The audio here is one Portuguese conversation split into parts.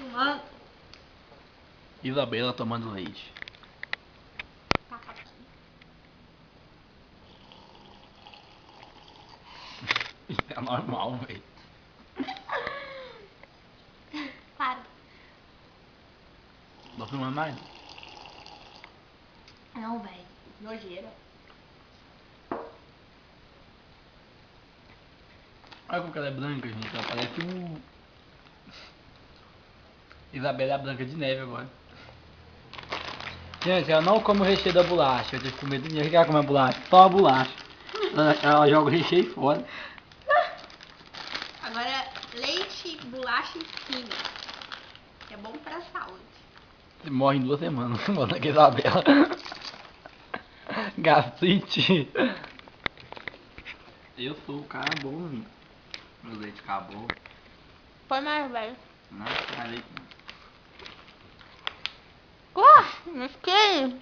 fumando. Isabela tomando leite. Tá catando. Isso é normal, velho. Para. Tá filmando mais? Não, velho. Nojeira. Olha como que ela é branca, gente. Ela parece um... Isabela é a Branca de Neve agora. Gente, ela não come o recheio da bolacha. Eu tive que comer do dinheiro que ela come a bolacha. Só a bolacha. Ela joga o recheio fora. Agora, leite, bolacha e skinny. É bom pra saúde. Você morre em 2 semanas. Bota aqui Isabela. Gastrite. Eu sou o cara bom, viu? Meu leite acabou. Põe mais, velho. Não, não leite não. Mas que?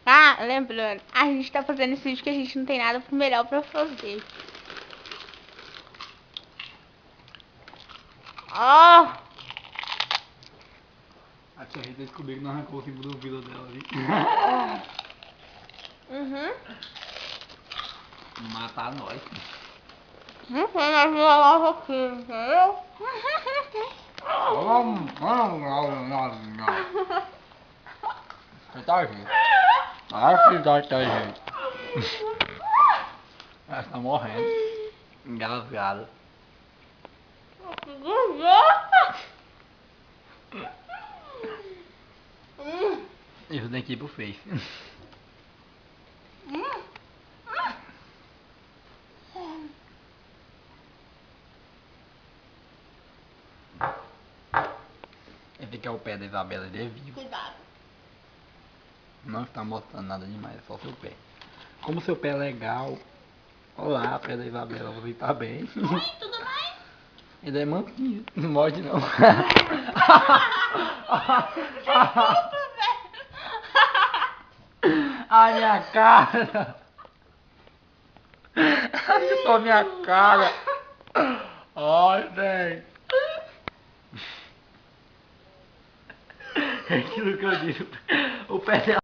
Ah, lembrando, a gente tá fazendo esse vídeo que a gente não tem nada melhor pra fazer. Ó! A tia Rita descobriu que não arrancou o símbolo do vidro dela ali. Uhum. Matar nós. Não tem mais violão aqui, entendeu? Você tá, gente? Acho que tá, gente. Ela tá morrendo. Engasgada. Isso tem que ir pro Face. Esse aqui é o pé da Isabela, ele é vivo. Cuidado. Não está mostrando nada demais, é só seu pé. Como seu pé é legal. Olá, pé da Isabela, você tá bem? Oi, tudo bem? Ele é manquinho, não morde não. Desculpa, velho. Ai, minha cara! Acertou minha cara! Ai, velho! É aquilo que eu disse, o pé dela.